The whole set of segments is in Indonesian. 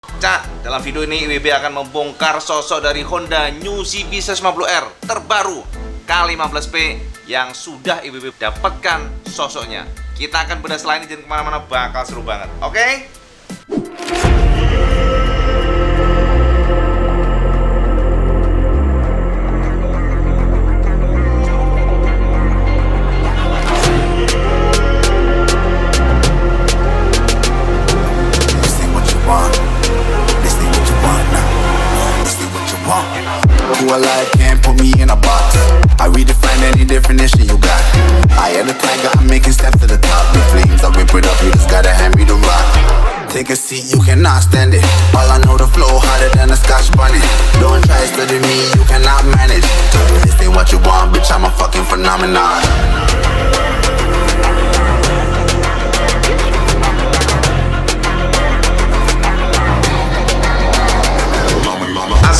Cak, dalam video ini IWB akan membongkar sosok dari Honda New CB 150R terbaru K15P yang sudah IWB dapatkan sosoknya. Kita akan bedah setelah ini, jangan kemana-mana, bakal seru banget. Oke? Who alive can't put me in a box. I redefine any definition you got. I am the tiger, I'm making steps to the top. The flames, I whip it up, you just gotta hand me the rock. Take a seat, you cannot stand it. All I know, the flow harder than a Scotch bonnet. Don't try study me, you cannot manage. This ain't what you want, bitch, I'm a fucking phenomenon.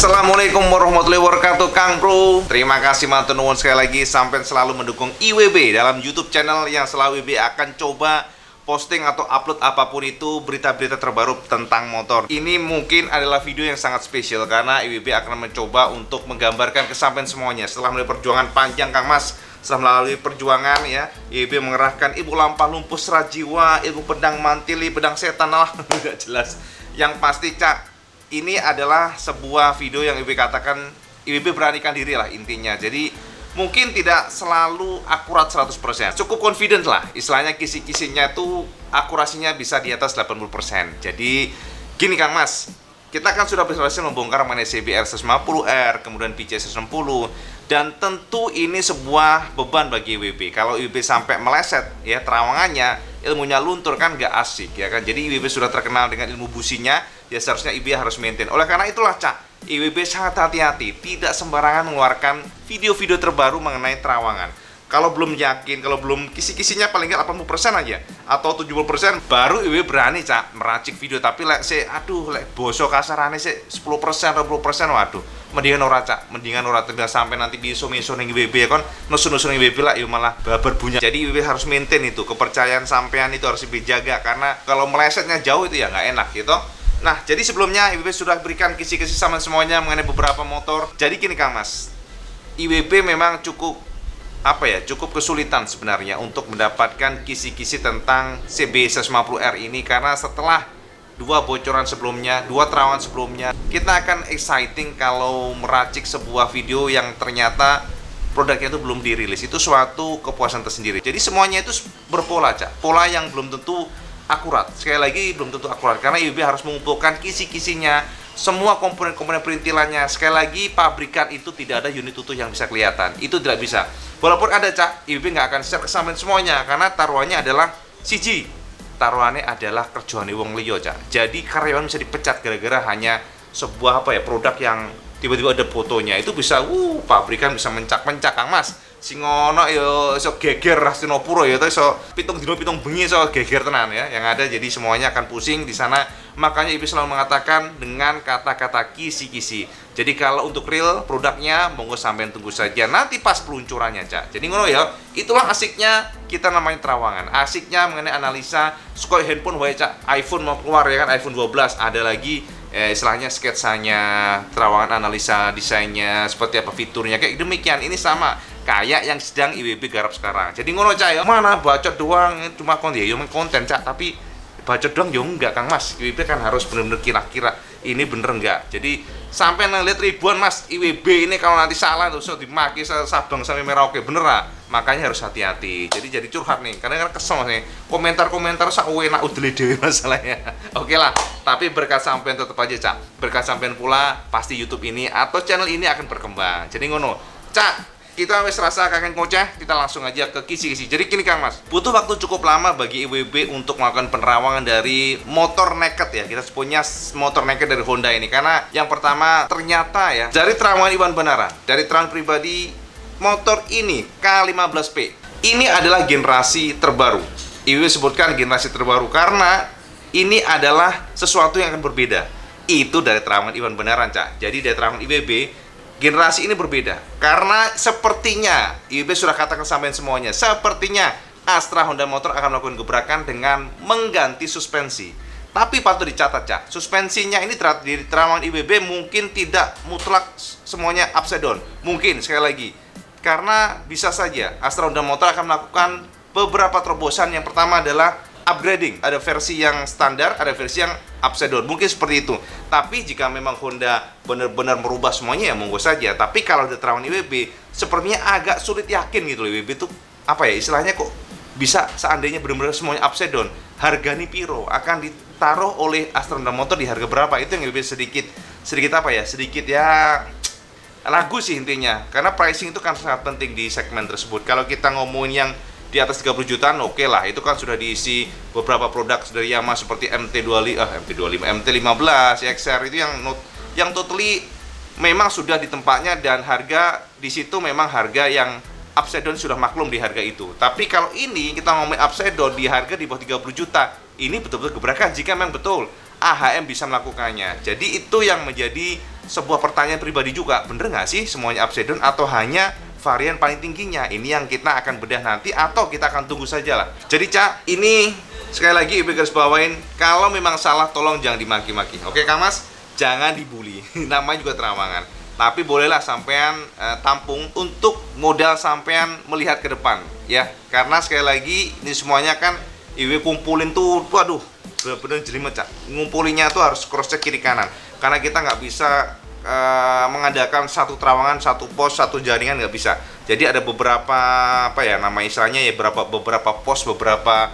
Assalamualaikum warahmatullahi wabarakatuh, Kang Bro. Terima kasih matur nuwun sekali lagi sampai selalu mendukung IWB dalam YouTube channel yang selalu IWB akan coba posting atau upload apapun itu berita-berita terbaru tentang motor. Ini mungkin adalah video yang sangat spesial karena IWB akan mencoba untuk menggambarkan kesampaian semuanya setelah melalui perjuangan panjang, Kang Mas. Setelah melalui perjuangan ya, IWB mengerahkan ilmu lampah lumpuh serajiwa, ilmu pedang mantili, pedang setan lah, nggak jelas. Yang pasti, Cak, ini adalah sebuah video yang IWB katakan IWB beranikan diri lah intinya. Jadi mungkin tidak selalu akurat 100%. Cukup confident lah. Istilahnya kisi-kisinya tuh akurasinya bisa di atas 80%. Jadi gini, Kang Mas, kita kan sudah berhasil membongkar mengenai CBR 150R, kemudian PJ 160, dan tentu ini sebuah beban bagi IWB. Kalau IWB sampai meleset ya terawangannya, ilmunya luntur kan nggak asik ya kan. Jadi IWB sudah terkenal dengan ilmu businya, ya seharusnya IWB harus maintain. Oleh karena itulah, Cak, IWB sangat hati-hati, tidak sembarangan mengeluarkan video-video terbaru mengenai terawangan. Kalau belum yakin, kalau belum kisi-kisinya paling nggak 80% aja atau 70%, baru IWB berani, Cak, meracik video. Tapi lek bosok kasarane 10%, 20%, waduh, mendingan ora, Cak, mendingan ora tidak sampai nanti biso-miso ning IWB ya kon, nusun-nusun IWB lah ya malah babar bunyi. Jadi IWB harus maintain itu, kepercayaan sampean itu harus dijaga karena kalau melesetnya jauh itu ya nggak enak gitu. Nah, jadi sebelumnya IWB sudah berikan kisi-kisi sama semuanya mengenai beberapa motor. Jadi gini, Kang Mas, IWB memang cukup kesulitan sebenarnya untuk mendapatkan kisi-kisi tentang CB 150R ini karena setelah dua bocoran sebelumnya, dua terawangan sebelumnya, kita akan exciting kalau meracik sebuah video yang ternyata produknya itu belum dirilis. Itu suatu kepuasan tersendiri. Jadi semuanya itu berpola, Cak. Pola yang belum tentu akurat. Sekali lagi belum tentu akurat karena IWB harus mengumpulkan kisi-kisinya, semua komponen-komponen perintilannya. Sekali lagi, pabrikan itu tidak ada unit utuh yang bisa kelihatan. Itu tidak bisa. Walaupun ada, Cak, IWB nggak akan share kesampaian semuanya karena taruhannya adalah CG. Taruhannya adalah kerjaan wong liya, Cak. Jadi karyawan bisa dipecat gara-gara hanya sebuah produk yang tiba-tiba ada fotonya. Itu bisa pabrikan bisa mencak-mencak, Kang Mas. Sing ngono ya iso geger Rastinopuro ya, iso pitung dino pitung bengi iso geger tenan ya. Yang ada jadi semuanya akan pusing di sana. Makanya IWB selalu mengatakan dengan kata-kata kisi-kisi. Jadi kalau untuk real produknya monggo sampean tunggu saja nanti pas peluncurannya, Cak. Jadi ngono ya. Itulah asiknya kita namanya terawangan. Asiknya mengenai analisa skor handphone wae, Cak. iPhone mau keluar ya kan, iPhone 12 ada lagi istilahnya sketsanya, terawangan analisa desainnya, seperti apa fiturnya, kayak demikian. Ini sama kayak yang sedang IWB garap sekarang. Jadi ngono, Cak ya. Mana bacot doang cuma konten konten, Cak, tapi bacot doang ya enggak, Kang Mas. IWB kan harus benar-benar kira-kira ini bener enggak. Jadi sampai ngeliat ribuan, Mas, IWB ini kalau nanti salah terus dimaki Sabang sampai Merauke, bener lah. Makanya harus hati-hati. Jadi curhat nih, karena kan kesel nih. Komentar-komentar sak enak udele dhewe masalahnya. Oke lah, tapi berkat sampean tetap aja, Cak. Berkat sampean pula pasti YouTube ini atau channel ini akan berkembang. Jadi ngono, Cak. Kita wis rasa kangen ngoceh, kita langsung aja ke kisi-kisi. Jadi gini, Kang Mas, butuh waktu cukup lama bagi IWB untuk melakukan penerawangan dari motor naked ya. Kita punya motor naked dari Honda ini karena yang pertama ternyata ya dari terawangan Iwan Banara, dari terawangan pribadi, motor ini K15P ini adalah generasi terbaru. IWB sebutkan generasi terbaru karena ini adalah sesuatu yang akan berbeda. Itu dari terawangan Iwan Benaran, Cak. Jadi dari terawangan IWB generasi ini berbeda karena sepertinya IWB sudah katakan sampai semuanya, sepertinya Astra Honda Motor akan melakukan gebrakan dengan mengganti suspensi. Tapi patut dicatat, Cak, suspensinya ini di terawangan IWB mungkin tidak mutlak semuanya upside down. Mungkin, sekali lagi, karena bisa saja Astra Honda Motor akan melakukan beberapa terobosan. Yang pertama adalah upgrading. Ada versi yang standar, ada versi yang upside down. Mungkin seperti itu. Tapi jika memang Honda benar-benar merubah semuanya, ya monggo saja. Tapi kalau di terawangan IWB, sepertinya agak sulit yakin gitu loh. IWB itu apa ya istilahnya, kok bisa seandainya benar-benar semuanya upside down, harga nih piro akan ditaruh oleh Astra Honda Motor di harga berapa? Itu yang lebih sedikit apa ya, sedikit ya ragu sih intinya, karena pricing itu kan sangat penting di segmen tersebut. Kalau kita ngomongin yang di atas 30 jutaan, oke lah, itu kan sudah diisi beberapa produk dari Yamaha seperti MT-25, MT-15, XR itu yang totally memang sudah di tempatnya, dan harga di situ memang harga yang upside down sudah maklum di harga itu. Tapi kalau ini kita ngomongin upside down di harga di bawah 30 juta, ini betul-betul gebrakan jika memang betul AHM bisa melakukannya. Jadi itu yang menjadi sebuah pertanyaan pribadi juga, bener nggak sih semuanya upside down atau hanya varian paling tingginya? Ini yang kita akan bedah nanti, atau kita akan tunggu saja lah. Jadi Cak, ini sekali lagi Ibu garis bawain, kalau memang salah tolong jangan dimaki-maki. Oke Kang Mas, jangan dibully. Namanya juga terawangan. Tapi bolehlah sampean tampung untuk modal sampean melihat ke depan ya. Karena sekali lagi ini semuanya kan IW kumpulin tuh, waduh, bener-bener jelimet, Cak. Ngumpulinnya tuh harus cross check kiri kanan. Karena kita nggak bisa mengadakan satu terawangan, satu pos, satu jaringan, nggak bisa. Jadi ada beberapa apa ya nama istilahnya ya, beberapa pos, beberapa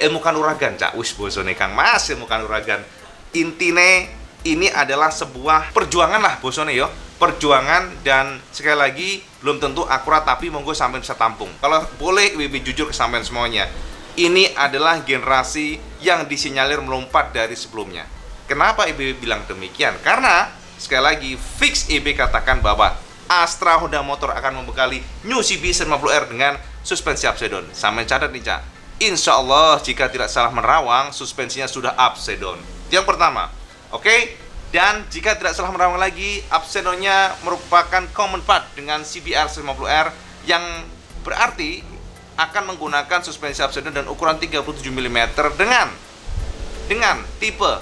ilmu kanuragan, Cak. Wis bosone Kang Mas, ilmu kanuragan. Intine ini adalah sebuah perjuangan lah bosone yo. Perjuangan, dan sekali lagi belum tentu akurat, tapi monggo sampai bisa tampung. Kalau boleh WB jujur ke sampean semuanya, ini adalah generasi yang disinyalir melompat dari sebelumnya. Kenapa IB bilang demikian? Karena sekali lagi fix IB katakan bahwa Astra Honda Motor akan membekali New CBR 50R dengan suspensi upside down. Sampai catat nih, Cak. Insya Allah jika tidak salah menerawang, suspensinya sudah upside down. Yang pertama, oke? Dan jika tidak salah menerawang lagi, upside down-nya merupakan common part dengan CBR 50R, yang berarti akan menggunakan suspensi upside down dan ukuran 37 mm dengan tipe,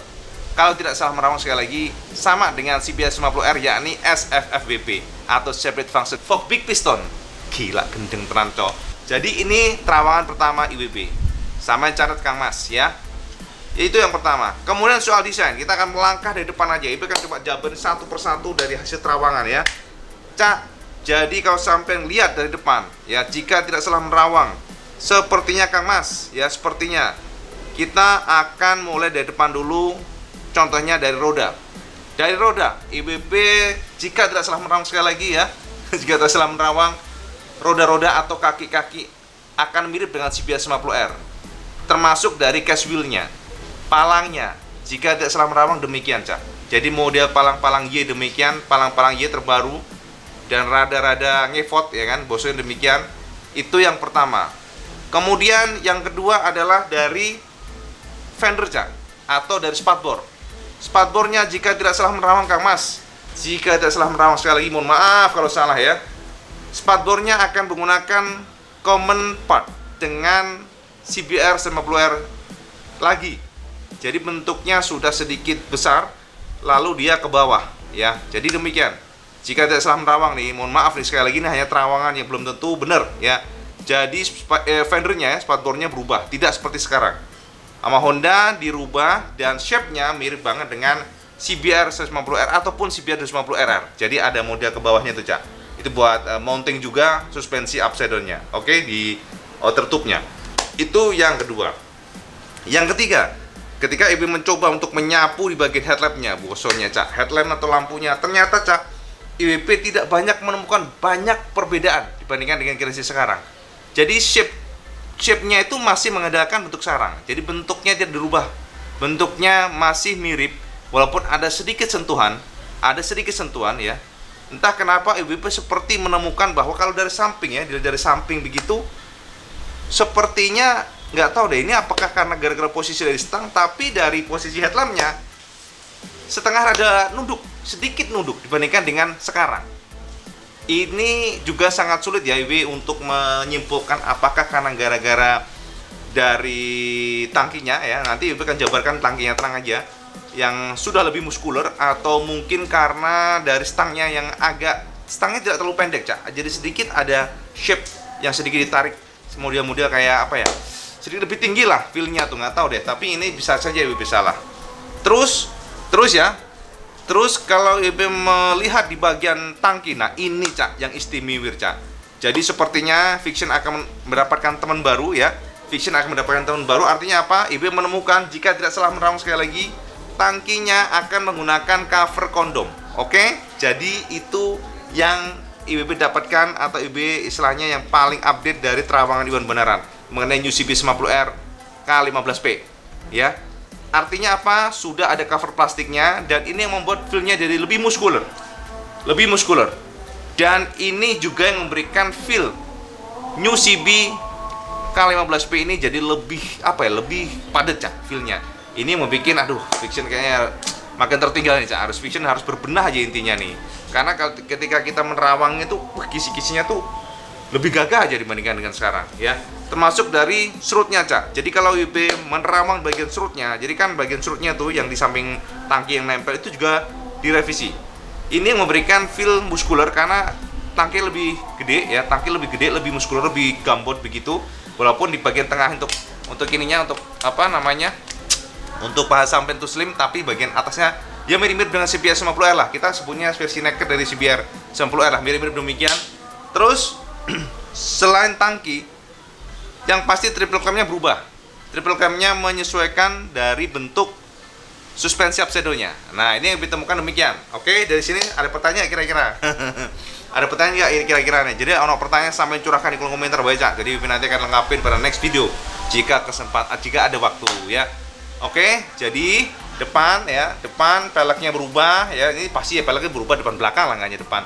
kalau tidak salah menerawang sekali lagi, sama dengan CBR 50R, yakni SFFBP atau Separate Function Fork Big Piston. Gila, gendeng tenan, cok. Jadi ini terawangan pertama IWB. Sama catat Kang Mas ya. Itu yang pertama. Kemudian soal desain, kita akan melangkah dari depan aja. Ibu kan coba jabarin satu persatu dari hasil terawangan ya. Cak, jadi kalau sampai lihat dari depan ya, jika tidak salah menerawang, sepertinya Kang Mas ya, sepertinya kita akan mulai dari depan dulu. Contohnya dari roda. Dari roda, IBB jika tidak salah menerawang sekali lagi ya, jika tidak salah menerawang, roda-roda atau kaki-kaki akan mirip dengan CBR 50R. Termasuk dari case wheel-nya. Palangnya, jika tidak salah menerawang demikian, Cak. Jadi model palang-palang Y demikian, palang-palang Y terbaru, dan rada-rada ngevot ya kan, bosnya demikian. Itu yang pertama. Kemudian yang kedua adalah dari fender, Cak, atau dari spatbor. Spatbornya jika tidak salah menerawang Kang Mas, jika tidak salah menerawang sekali lagi, mohon maaf kalau salah ya. Spatbornya akan menggunakan common part dengan CBR 50R lagi. Jadi bentuknya sudah sedikit besar, lalu dia ke bawah ya. Jadi demikian. Jika tidak salah menerawang nih, mohon maaf nih sekali lagi, ini hanya terawangan yang belum tentu benar ya. Jadi fendernya, spatbornya berubah, tidak seperti sekarang. Sama Honda dirubah, dan shape-nya mirip banget dengan CBR 150R ataupun CBR 250RR. Jadi ada model ke bawahnya tuh, Cak. Itu buat mounting juga suspensi upside down-nya. Oke, di outer tube-nya. Itu yang kedua. Yang ketiga, ketika Ibu mencoba untuk menyapu di bagian headlamp-nya, bosonnya, Cak, headlamp atau lampunya, ternyata, Cak, IWP tidak banyak menemukan banyak perbedaan dibandingkan dengan generasi sekarang. Jadi shape-nya itu masih mengandalkan bentuk sarang. Jadi bentuknya tidak dirubah. Bentuknya masih mirip, walaupun ada sedikit sentuhan ya. Entah kenapa IWP seperti menemukan bahwa kalau dari samping ya, dari samping begitu, sepertinya nggak tahu deh, ini apakah karena gara-gara posisi dari stang, tapi dari posisi headlampnya setengah rada nunduk, sedikit nunduk dibandingkan dengan sekarang. Ini juga sangat sulit ya IW untuk menyimpulkan apakah karena gara-gara dari tangkinya ya. Nanti Ibu akan jabarkan tangkinya, tenang aja. Yang sudah lebih muskuler, atau mungkin karena dari stangnya yang stangnya tidak terlalu pendek, Cak. Jadi sedikit ada shape yang sedikit ditarik, model-model kayak apa ya? Sedikit lebih tinggi lah feel-nya tuh, nggak tahu deh. Tapi ini bisa saja Ibu salah. Terus ya. Terus kalau Ibu melihat di bagian tangki, nah ini Cak yang istimewa, Cak. Jadi sepertinya Vixion akan mendapatkan teman baru ya. Vixion akan mendapatkan teman baru, artinya apa? Ibu menemukan, jika tidak salah menerawang sekali lagi, tangkinya akan menggunakan cover kondom. Oke? Jadi itu yang IWB dapatkan, atau IWB istilahnya yang paling update dari terawangan Iwan Benaran mengenai UCB 50R K15P ya. Artinya apa? Sudah ada cover plastiknya, dan ini yang membuat feel-nya jadi lebih muskuler. Dan ini juga yang memberikan feel UCB K15P ini jadi lebih apa ya? Lebih padat, Cak, feel-nya. Ini mau bikin Vixion kayaknya makin tertinggal nih, Cak. Vixion harus berbenah aja intinya nih. Karena ketika kita menerawang itu kisi-kisinya tuh lebih gagah aja dibandingkan dengan sekarang ya. Termasuk dari serutnya, Cak. Jadi kalau IWB menerawang bagian serutnya, jadi kan bagian serutnya tuh yang di samping tangki yang nempel itu juga direvisi. Ini yang memberikan feel muskuler karena tangki lebih gede ya, lebih muskuler, lebih gambot begitu. Walaupun di bagian tengah untuk ininya, untuk apa namanya? Untuk paha sampai to slim, tapi bagian atasnya ya mirip-mirip dengan CBR 50R lah. Kita sebutnya versi naked dari CBR 50R lah, mirip-mirip demikian. Terus selain tangki, yang pasti triple clamnya berubah. Triple clamnya menyesuaikan dari bentuk suspensi upside-nya. Nah, ini yang ditemukan demikian. Oke, dari sini ada pertanyaan kira-kira. Ada pertanyaan nggak kira-kira nih? Jadi ono pertanyaan sampai curahkan di kolom komentar baca. Jadi nanti akan lengkapin pada next video jika ada waktu ya. Oke, jadi depan peleknya berubah ya. Ini pasti ya peleknya berubah depan belakang lah, nggak hanya depan.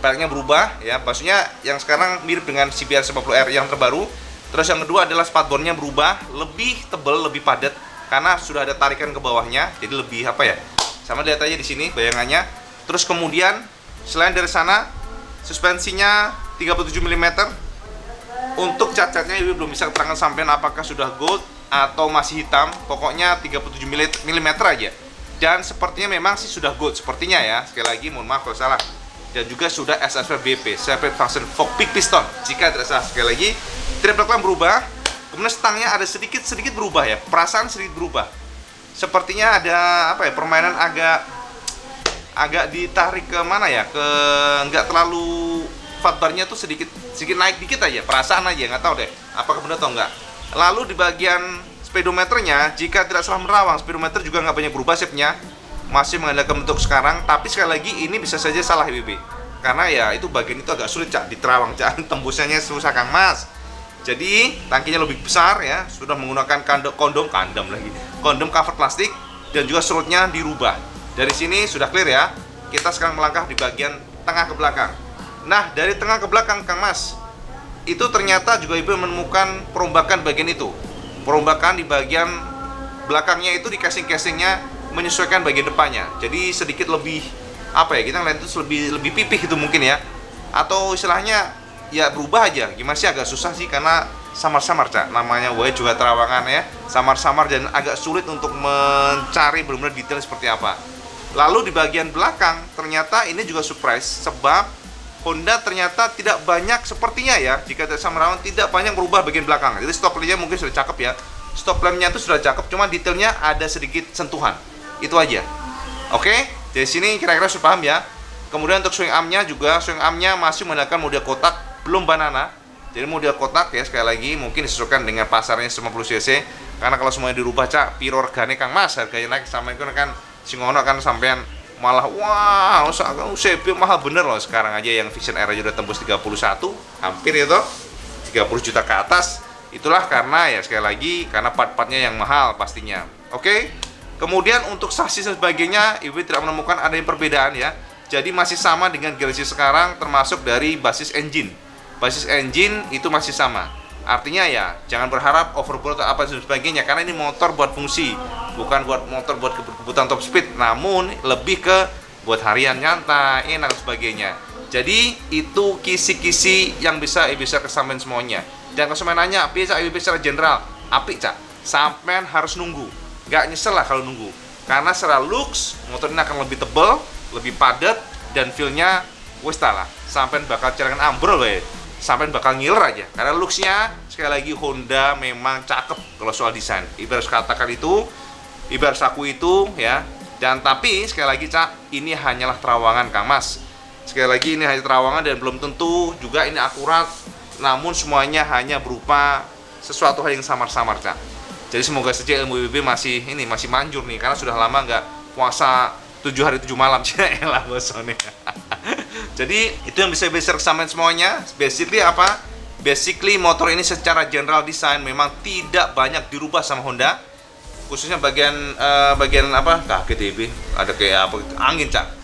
Peleknya berubah ya. Maksudnya yang sekarang mirip dengan CBR 50R yang terbaru. Terus yang kedua adalah spatbornya berubah, lebih tebal, lebih padat karena sudah ada tarikan ke bawahnya. Jadi lebih apa ya? Sama lihat aja di sini bayangannya. Terus kemudian selain dari sana suspensinya 37 mm. Untuk cat-catnya Ibu belum bisa keterangan sampean apakah sudah gold atau masih hitam. Pokoknya 37 mm aja. Dan sepertinya memang sih sudah gold sepertinya ya. Sekali lagi mohon maaf kalau salah. Dan juga sudah SSV BP, Separate Function Fork Peak Piston. Jika tidak salah, sekali lagi triple clamp berubah. Kemudian stangnya ada sedikit berubah ya. Perasaan sedikit berubah. Sepertinya ada apa ya? Permainan agak ditarik ke mana ya, nggak terlalu fatbarnya tuh sedikit naik dikit aja, perasaan aja, nggak tahu deh apakah benar atau enggak. Lalu di bagian speedometernya, jika tidak salah menerawang, speedometer juga nggak banyak berubah shape-nya, masih mengandalkan bentuk sekarang. Tapi sekali lagi ini bisa saja salah IWB, karena ya itu bagian itu agak sulit, Cak, diterawang, Cak. Tembusannya susah, Kang Mas. Jadi tangkinya lebih besar ya, sudah menggunakan kondom cover plastik, dan juga serutnya dirubah. Dari sini sudah clear ya. Kita sekarang melangkah di bagian tengah ke belakang. Nah, dari tengah ke belakang, Kang Mas, itu ternyata juga Ibu menemukan perombakan bagian itu. Perombakan di bagian belakangnya itu di casing-casingnya menyesuaikan bagian depannya. Jadi sedikit lebih apa ya? Kita ngeliat itu lebih pipih itu mungkin ya. Atau istilahnya ya berubah aja. Gimana sih, agak susah sih karena samar-samar, Cak. Namanya gue juga terawangan ya. Samar-samar dan agak sulit untuk mencari benar-benar detail seperti apa. Lalu di bagian belakang ternyata ini juga surprise, sebab Honda ternyata tidak banyak sepertinya ya, jika tidak sama merawang, tidak banyak berubah bagian belakang. Jadi stop lampnya mungkin sudah cakep ya. Stop lampnya itu sudah cakep, cuma detailnya ada sedikit sentuhan. Itu aja. Oke, dari sini kira-kira sudah paham ya. Kemudian untuk swing armnya juga, swing armnya masih menggunakan model kotak, belum banana. Jadi model kotak ya, sekali lagi mungkin disesuaikan dengan pasarnya 50 cc. Karena kalau semuanya dirubah, Cak, piro regane Kang Mas, harganya naik sama itu kan singono kan sampean malah wow, CB mahal bener loh. Sekarang aja yang Vixion R aja udah tembus 31, hampir ya toh, 30 juta ke atas. Itulah karena ya sekali lagi karena part-partnya yang mahal pastinya. Oke. Kemudian untuk sasis dan sebagainya, Ibu tidak menemukan ada yang perbedaan ya. Jadi masih sama dengan Galaxy sekarang, termasuk dari basis engine. Basis engine itu masih sama. Artinya ya jangan berharap overboard atau apa dan sebagainya, karena ini motor buat fungsi, bukan motor buat kebutuhan top speed, namun lebih ke buat harian nyantai, enak dan sebagainya. Jadi itu kisi-kisi yang bisa kesampaian semuanya. Dan kalau saya nanya, bisa IWB secara general apik cak, sampean harus nunggu, nggak nyesel lah kalau nunggu, karena secara looks motor ini akan lebih tebal, lebih padat, dan feel-nya wes lah, sampean bakal celengan ambrol ya, sampean bakal ngiler aja, karena looks-nya sekali lagi Honda memang cakep kalau soal desain, ibarat katakan itu, ibarat saku itu ya. Dan tapi sekali lagi cak, ini hanyalah terawangan Kang Mas. Sekali lagi ini hanya terawangan dan belum tentu juga ini akurat, namun semuanya hanya berupa sesuatu hal yang samar-samar cak. Jadi semoga saja ilmu IWB masih manjur nih, karena sudah lama nggak puasa 7 hari 7 malam lah bosone. Jadi itu yang bisa share kesamaan semuanya. Basically apa? Basically motor ini secara general design memang tidak banyak dirubah sama Honda, khususnya bagian apa? KTB ada kayak apa? Angin cak.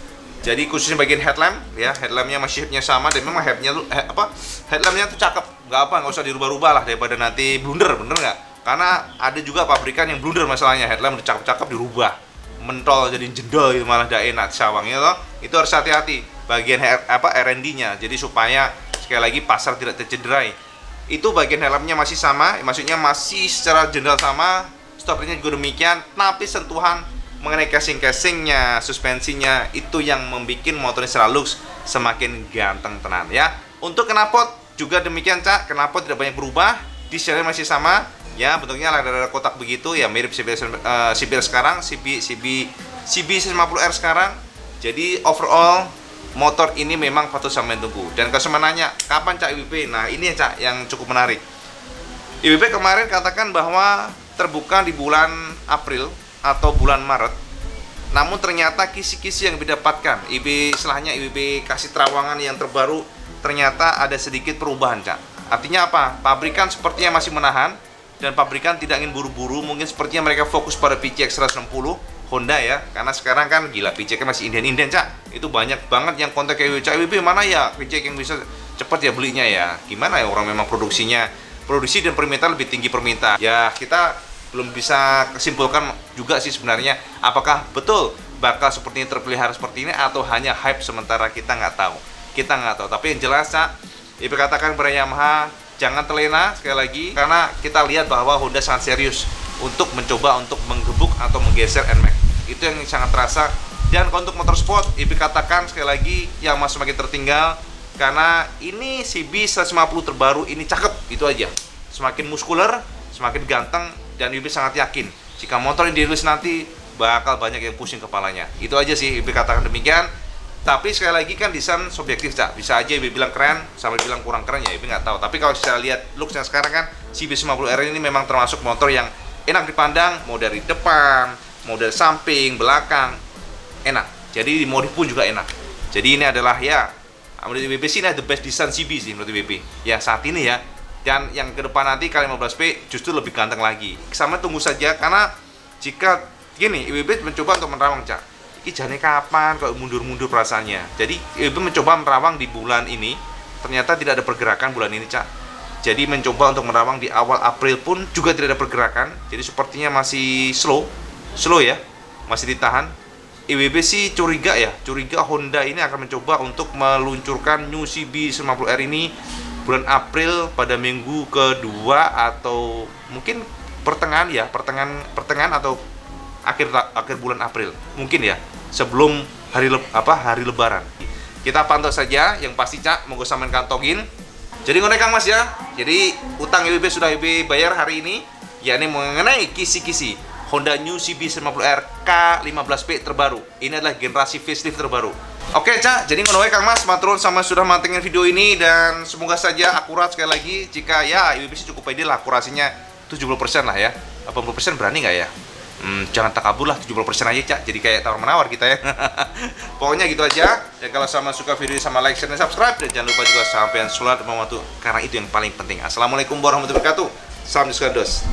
Jadi khususnya bagian headlamp ya, headlampnya masih shape-nya sama, dan memang headlampnya tuh cakep, nggak usah dirubah-rubah lah daripada nanti blunder, bener nggak? Karena ada juga pabrikan yang blunder masalahnya, headlamp udah cakep-cakep dirubah, mentol jadi jendol gitu, malah tidak enak sawangnya loh. Itu harus hati-hati bagian R&D-nya, jadi supaya sekali lagi pasar tidak tercederai. Itu bagian helmnya masih sama, maksudnya masih secara general sama, stoppernya juga demikian, tapi sentuhan mengenai casing-casingnya, suspensinya, itu yang membuat motornya secara looks semakin ganteng tenan ya. Untuk knalpot juga demikian cak, knalpot tidak banyak berubah, desainnya masih sama ya, bentuknya rada-rada kotak begitu ya, mirip CBR sekarang, CB50R sekarang. Jadi overall motor ini memang patut sampean tunggu. Dan kalau sama nanya kapan cak IWB, nah ini ya cak yang cukup menarik. IWB kemarin katakan bahwa terbuka di bulan April atau bulan Maret, namun ternyata kisi-kisi yang didapatkan setelahnya IWB kasih terawangan yang terbaru, ternyata ada sedikit perubahan cak. Artinya apa? Pabrikan sepertinya masih menahan, dan pabrikan tidak ingin buru-buru, mungkin sepertinya mereka fokus pada PCX 160 Honda ya, karena sekarang kan gila PCX masih inden-inden cak, itu banyak banget yang kontak ke IWB, mana ya PCX yang bisa cepat ya belinya ya, gimana ya, orang memang produksi dan permintaan lebih tinggi permintaan ya. Kita belum bisa kesimpulkan juga sih sebenarnya apakah betul bakal seperti ini, terpelihara seperti ini, atau hanya hype sementara, kita nggak tahu. Tapi yang jelas cak, IWB katakan pada Yamaha jangan terlena sekali lagi, karena kita lihat bahwa Honda sangat serius untuk mencoba untuk menggebuk atau menggeser NMAX, itu yang sangat terasa. Dan untuk motorsport, IWB katakan sekali lagi yang masih semakin tertinggal, karena ini CB150 terbaru ini cakep, itu aja, semakin muskuler, semakin ganteng, dan IWB sangat yakin jika motor ini dirilis nanti bakal banyak yang pusing kepalanya. Itu aja sih IWB katakan demikian. Tapi sekali lagi kan desain subjektif cak, bisa aja IWB bilang keren sampai bilang kurang keren ya, IWB nggak tahu. Tapi kalau saya lihat looksnya sekarang kan, CB50R ini memang termasuk motor yang enak dipandang, mau dari depan, mau dari samping, belakang, enak. Jadi di modif pun juga enak. Jadi ini adalah ya, menurut IWB sih ini the best design CB sih menurut IWB ya saat ini ya. Dan yang ke depan nanti K15P justru lebih ganteng lagi. Sama tunggu saja, karena jika gini IWB mencoba untuk menerawang cak, ini jane kapan kok mundur-mundur perasaannya. Jadi IWB mencoba menerawang di bulan ini, ternyata tidak ada pergerakan bulan ini cak. Jadi mencoba untuk menerawang di awal April pun juga tidak ada pergerakan. Jadi sepertinya masih slow ya, masih ditahan. IWB sih curiga Honda ini akan mencoba untuk meluncurkan new CB50R ini bulan April pada minggu kedua atau mungkin pertengahan atau akhir bulan April mungkin ya, sebelum hari Lebaran. Kita pantau saja, yang pasti cak monggo sampean kantongin. Jadi ngono Kang Mas ya. Jadi utang IWB sudah IWB bayar hari ini, yakni mengenai kisi-kisi Honda New CB50R K15P terbaru. Ini adalah generasi facelift terbaru. Oke cak, jadi ngono Kang Mas, maturun sama sudah mantengin video ini, dan semoga saja akurat sekali lagi. Jika ya IWB sih cukup pede lah, akurasinya 70% lah ya. 80% berani nggak ya? Jangan takabur lah, 70% aja cak, jadi kayak tawar-menawar kita ya. Pokoknya gitu aja. Dan kalau sama suka video ini, sama like, share, dan subscribe, dan jangan lupa juga sampean sholat membantu, karena itu yang paling penting. Assalamualaikum warahmatullahi wabarakatuh. Salam Yuskados.